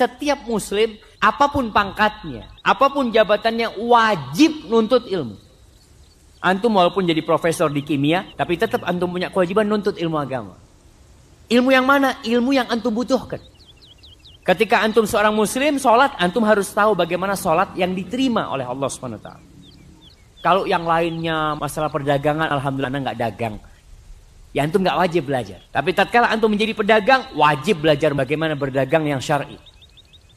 setiap muslim, apapun pangkatnya, apapun jabatannya, wajib nuntut ilmu. Antum walaupun jadi profesor di kimia, tapi tetap antum punya kewajiban nuntut ilmu agama. Ilmu yang mana? Ilmu yang antum butuhkan. Ketika antum seorang muslim, sholat, antum harus tahu bagaimana sholat yang diterima oleh Allah SWT. Kalau yang lainnya, masalah perdagangan, alhamdulillah nggak dagang. Ya antum nggak wajib belajar. Tapi tatkala antum menjadi pedagang, wajib belajar bagaimana berdagang yang syar'i.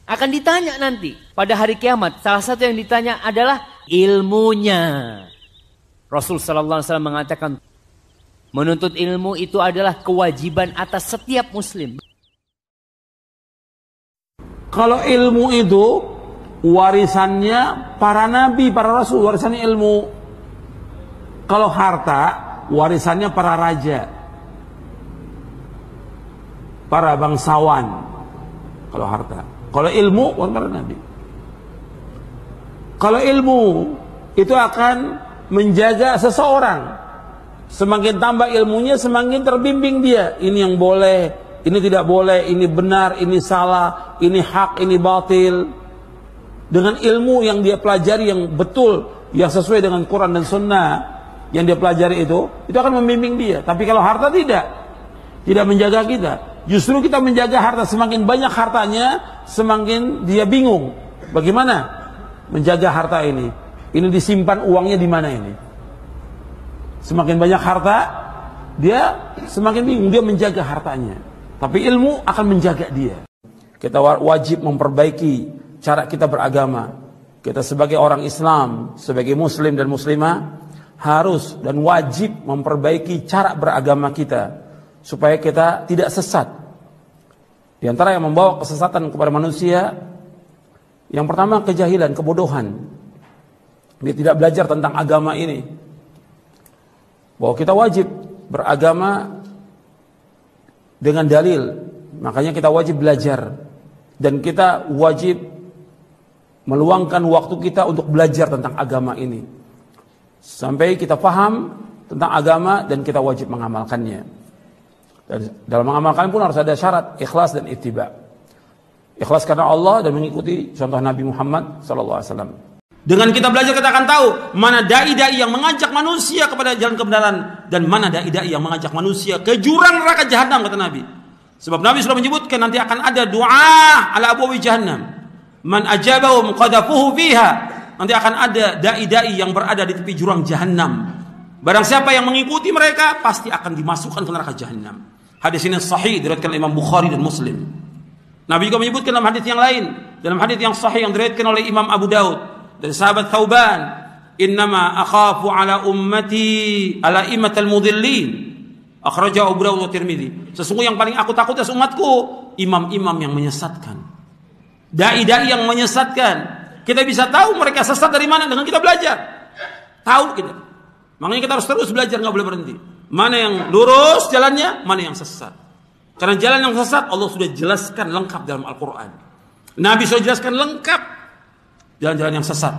Akan ditanya nanti, pada hari kiamat, salah satu yang ditanya adalah ilmunya. Rasul sallallahu alaihi wasallam mengatakan, menuntut ilmu itu adalah kewajiban atas setiap muslim. Kalau ilmu itu warisannya para nabi, para rasul, warisannya ilmu. Kalau harta, warisannya para raja, para bangsawan. Kalau harta, kalau ilmu, para nabi. Kalau ilmu itu akan menjaga seseorang. Semakin tambah ilmunya, semakin terbimbing dia. Ini yang boleh, ini tidak boleh, ini benar, ini salah, ini hak, ini batil. Dengan ilmu yang dia pelajari yang betul, yang sesuai dengan Quran dan Sunnah, yang dia pelajari itu akan membimbing dia. Tapi kalau harta tidak menjaga kita. Justru kita menjaga harta, semakin banyak hartanya, semakin dia bingung. Bagaimana menjaga harta ini? Ini disimpan uangnya di mana ini? Semakin banyak harta, dia semakin bingung, dia menjaga hartanya. Tapi ilmu akan menjaga dia. Kita wajib memperbaiki cara kita beragama. Kita sebagai orang Islam, sebagai muslim dan muslimah, harus dan wajib memperbaiki cara beragama kita, supaya kita tidak sesat. Di antara yang membawa kesesatan kepada manusia, yang pertama kejahilan, kebodohan. Dia tidak belajar tentang agama ini. Bahwa kita wajib beragama dengan dalil. Makanya kita wajib belajar. Dan kita wajib meluangkan waktu kita untuk belajar tentang agama ini. Sampai kita paham tentang agama dan kita wajib mengamalkannya. Dan dalam mengamalkan pun harus ada syarat ikhlas dan ittiba. Ikhlas karena Allah dan mengikuti contoh Nabi Muhammad SAW. Dengan kita belajar, kita akan tahu mana dai-dai yang mengajak manusia kepada jalan kebenaran dan mana dai-dai yang mengajak manusia ke jurang neraka jahanam, kata Nabi. Sebab Nabi sudah menyebutkan nanti akan ada doa ala abwabi jahannam. Man ajabahum qadhafuhu fiha. Nanti akan ada dai-dai yang berada di tepi jurang jahanam. Barang siapa yang mengikuti mereka pasti akan dimasukkan ke neraka jahanam. Hadis ini sahih diriwayatkan Imam Bukhari dan Muslim. Nabi juga menyebutkan dalam hadis yang lain, dalam hadis yang sahih yang diriwayatkan oleh Imam Abu Daud dari sahabat Thauban, innama akhafu ala ummati ala imatal mudhillin, akhrajahu Abu Dawud wa Tirmidzi. Sesungguhnya yang paling aku takut atas umatku, imam-imam yang menyesatkan, dai-dai yang menyesatkan. Kita bisa tahu mereka sesat dari mana dengan kita belajar. Tahu kita. Makanya kita harus terus belajar, nggak boleh berhenti. Mana yang lurus jalannya, mana yang sesat. Karena jalan yang sesat Allah sudah jelaskan lengkap dalam Al-Quran. Nabi sudah jelaskan lengkap jalan-jalan yang sesat.